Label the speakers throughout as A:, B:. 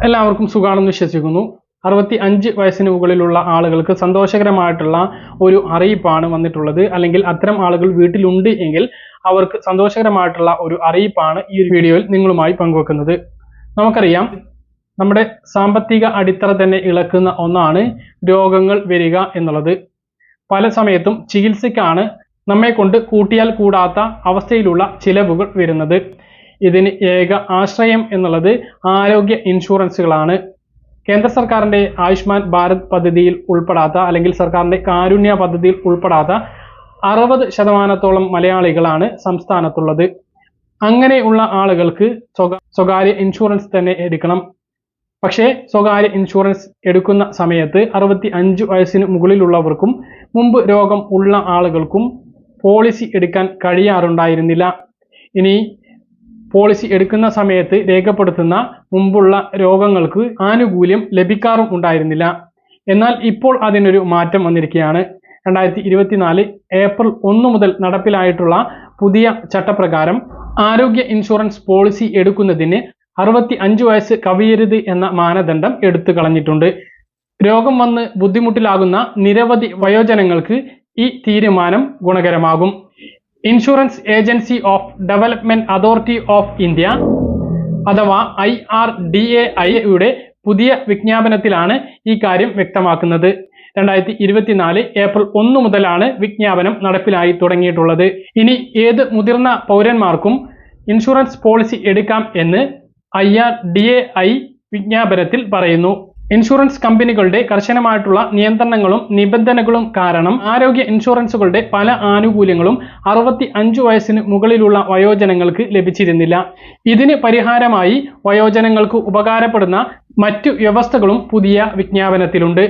A: എല്ലാവർക്കും സുഖാണെന്ന് വിശ്വസിക്കുന്നു. 65 വയസ്സിന് മുകളിലുള്ള ആളുകൾക്ക് സന്തോഷകരമായിട്ടുള്ള ഒരു അറിയിപ്പാണ് വന്നിട്ടുള്ളത്. അല്ലെങ്കിൽ അത്തരം ആളുകൾ വീട്ടിലുണ്ട് എങ്കിൽ അവർക്ക് സന്തോഷകരമായിട്ടുള്ള ഒരു അറിയിപ്പാണ് ഈ വീഡിയോയിൽ നിങ്ങളുമായി പങ്കുവെക്കുന്നത്. നമുക്കറിയാം, നമ്മുടെ സാമ്പത്തിക അടിത്തറ തന്നെ ഇളക്കുന്ന ഒന്നാണ് രോഗങ്ങൾ വരിക എന്നുള്ളത്. പല സമയത്തും ചികിത്സയ്ക്കാണ് നമ്മെ കൊണ്ട് കൂട്ടിയാൽ കൂടാത്ത അവസ്ഥയിലുള്ള ചിലവുകൾ വരുന്നത്. ഇതിന് ഏക ആശ്രയം എന്നുള്ളത് ആരോഗ്യ ഇൻഷുറൻസുകളാണ്. കേന്ദ്ര സർക്കാരിൻ്റെ ആയുഷ്മാൻ ഭാരത് പദ്ധതിയിൽ ഉൾപ്പെടാത്ത അല്ലെങ്കിൽ സർക്കാരിൻ്റെ കാരുണ്യ പദ്ധതിയിൽ ഉൾപ്പെടാത്ത 60% മലയാളികളാണ് സംസ്ഥാനത്തുള്ളത്. അങ്ങനെയുള്ള ആളുകൾക്ക് സ്വകാര്യ ഇൻഷുറൻസ് തന്നെ എടുക്കണം. പക്ഷേ സ്വകാര്യ ഇൻഷുറൻസ് എടുക്കുന്ന സമയത്ത് 65 വയസ്സിന് മുകളിലുള്ളവർക്കും മുമ്പ് രോഗം ഉള്ള ആളുകൾക്കും പോളിസി എടുക്കാൻ കഴിയാറുണ്ടായിരുന്നില്ല. ഇനി പോളിസി എടുക്കുന്ന സമയത്ത് രേഖപ്പെടുത്തുന്ന മുമ്പുള്ള രോഗങ്ങൾക്ക് ആനുകൂല്യം ലഭിക്കാറും ഉണ്ടായിരുന്നില്ല. എന്നാൽ ഇപ്പോൾ അതിനൊരു മാറ്റം വന്നിരിക്കുകയാണ്. 2024 ഏപ്രിൽ 1 മുതൽ നടപ്പിലായിട്ടുള്ള പുതിയ ചട്ടപ്രകാരം ആരോഗ്യ ഇൻഷുറൻസ് പോളിസി എടുക്കുന്നതിന് 65 വയസ്സ് കവിയരുത് എന്ന മാനദണ്ഡം എടുത്തു കളഞ്ഞിട്ടുണ്ട്. രോഗം വന്ന് ബുദ്ധിമുട്ടിലാകുന്ന നിരവധി വയോജനങ്ങൾക്ക് ഈ തീരുമാനം ഗുണകരമാകും. Insurance agency of development authority of India അഥവാ IRDAI പുതിയ വിജ്ഞാപനത്തിലാണ് ഈ കാര്യം വ്യക്തമാക്കുന്നത്. 2024 ഏപ്രിൽ 1 മുതലാണ് വിജ്ഞാപനം നടപ്പിലായി തുടങ്ങിയിട്ടുള്ളത്. ഇനി ഏത് മുതിർന്ന പൗരന്മാർക്കും ഇൻഷുറൻസ് പോളിസി എടുക്കാം എന്ന് IRDAI വിജ്ഞാപനത്തിൽ പറയുന്നു. ഇൻഷുറൻസ് കമ്പനികളുടെ കർശനമായിട്ടുള്ള നിയന്ത്രണങ്ങളും നിബന്ധനകളും കാരണം ആരോഗ്യ ഇൻഷുറൻസുകളുടെ പല ആനുകൂല്യങ്ങളും 65 വയസ്സിന് മുകളിലുള്ള വയോജനങ്ങൾക്ക് ലഭിച്ചിരുന്നില്ല. ഇതിന് പരിഹാരമായി വയോജനങ്ങൾക്ക് ഉപകാരപ്പെടുന്ന മറ്റു വ്യവസ്ഥകളും പുതിയ വിജ്ഞാപനത്തിലുണ്ട്.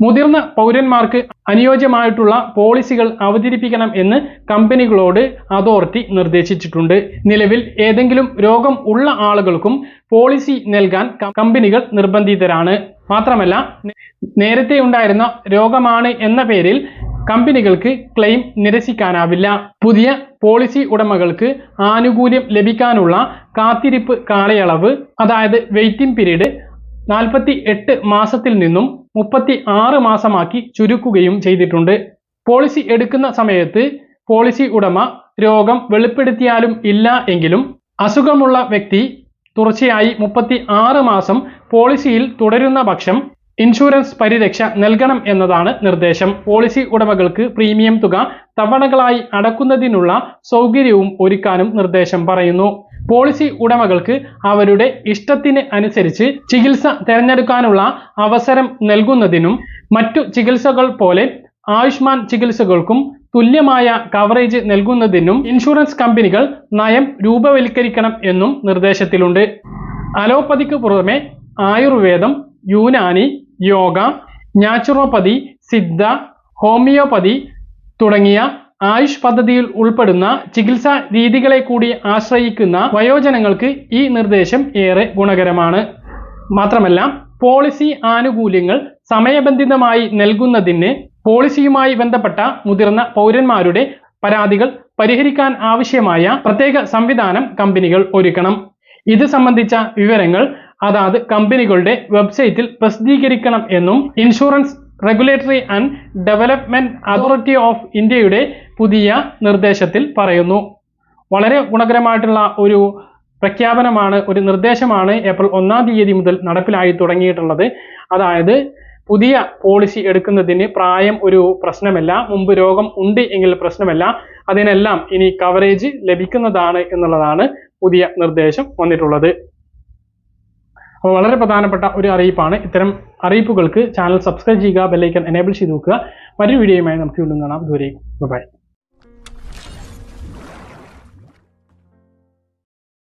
A: മുതിർന്ന പൗരന്മാർക്ക് അനുയോജ്യമായിട്ടുള്ള പോളിസികൾ അവതരിപ്പിക്കണം എന്ന് കമ്പനികളോട് അതോറിറ്റി നിർദ്ദേശിച്ചിട്ടുണ്ട്. നിലവിൽ ഏതെങ്കിലും രോഗം ഉള്ള ആളുകൾക്കും പോളിസി നൽകാൻ കമ്പനികൾ നിർബന്ധിതരാണ്. മാത്രമല്ല, നേരത്തെ ഉണ്ടായിരുന്ന രോഗമാണ് എന്ന പേരിൽ കമ്പനികൾക്ക് ക്ലെയിം നിരസിക്കാനാവില്ല. പുതിയ പോളിസി ഉടമകൾക്ക് ആനുകൂല്യം ലഭിക്കാനുള്ള കാത്തിരിപ്പ് കാലയളവ്, അതായത് വെയിറ്റിംഗ് പീരീഡ് 48 മാസത്തിൽ നിന്നും 36 മാസമാക്കി ചുരുക്കുകയും ചെയ്തിട്ടുണ്ട്. പോളിസി എടുക്കുന്ന സമയത്ത് പോളിസി ഉടമ രോഗം വെളിപ്പെടുത്തിയാലും ഇല്ല എങ്കിലും അസുഖമുള്ള വ്യക്തി തുടർച്ചയായി 36 മാസം പോളിസിയിൽ തുടരുന്ന പക്ഷം ഇൻഷുറൻസ് പരിരക്ഷ നൽകണം എന്നതാണ് നിർദ്ദേശം. പോളിസി ഉടമകൾക്ക് പ്രീമിയം തുക തവണകളായി അടക്കുന്നതിനുള്ള സൗകര്യവും ഒരുക്കാനും നിർദ്ദേശം പറയുന്നു. പോളിസി ഉടമകൾക്ക് അവരുടെ ഇഷ്ടത്തിന് അനുസരിച്ച് ചികിത്സ തിരഞ്ഞെടുക്കാനുള്ള അവസരം നൽകുന്നതിനും മറ്റു ചികിത്സകൾ പോലെ ആയുഷ്മാൻ ചികിത്സകൾക്കും തുല്യമായ കവറേജ് നൽകുന്നതിനും ഇൻഷുറൻസ് കമ്പനികൾ നയം രൂപവൽക്കരിക്കണം എന്നും നിർദ്ദേശത്തിലുണ്ട്. അലോപ്പതിക്ക് പുറമെ ആയുർവേദം, യുനാനി, യോഗ, നാച്ചുറോപ്പതി, സിദ്ധ, ഹോമിയോപ്പതി തുടങ്ങിയ ആയുഷ് പദ്ധതിയിൽ ഉൾപ്പെടുന്ന ചികിത്സാ രീതികളെ കൂടി ആശ്രയിക്കുന്ന വയോജനങ്ങൾക്ക് ഈ നിർദ്ദേശം ഏറെ ഗുണകരമാണ്. മാത്രമല്ല, പോളിസി ആനുകൂല്യങ്ങൾ സമയബന്ധിതമായി നൽകുന്നതിന് പോളിസിയുമായി ബന്ധപ്പെട്ട മുതിർന്ന പൗരന്മാരുടെ പരാതികൾ പരിഹരിക്കാൻ ആവശ്യമായ പ്രത്യേക സംവിധാനം കമ്പനികൾ ഒരുക്കണം. ഇത് സംബന്ധിച്ച വിവരങ്ങൾ അതാത് കമ്പനികളുടെ വെബ്സൈറ്റിൽ പ്രസിദ്ധീകരിക്കണം എന്നും insurance regulatory and development authority of ഇന്ത്യയുടെ പുതിയ നിർദ്ദേശത്തിൽ പറയുന്നു. വളരെ ഗുണകരമായിട്ടുള്ള ഒരു പ്രഖ്യാപനമാണ്, ഒരു നിർദ്ദേശമാണ് ഏപ്രിൽ 1-ാം തീയതി മുതൽ നടപ്പിലായി തുടങ്ങിയിട്ടുള്ളത്. അതായത് പുതിയ പോളിസി എടുക്കുന്നതിന് പ്രായം ഒരു പ്രശ്നമല്ല, മുമ്പ് രോഗം ഉണ്ട് എങ്കിൽ പ്രശ്നമല്ല, അതിനെല്ലാം ഇനി കവറേജ് ലഭിക്കുന്നതാണ് എന്നുള്ളതാണ് പുതിയ നിർദ്ദേശം വന്നിട്ടുള്ളത്. അപ്പോൾ വളരെ പ്രധാനപ്പെട്ട ഒരു അറിയിപ്പാണ്. ഇത്തരം അറിയിപ്പുകൾക്ക് ചാനൽ സബ്സ്ക്രൈബ് ചെയ്യുക, ബെല്ലൈക്കൺ എനേബിൾ ചെയ്ത് നോക്കുക. മറ്റൊരു വീഡിയോയുമായി നമുക്ക് വീണ്ടും കാണാം. ദൂരേക്കും ബൈ.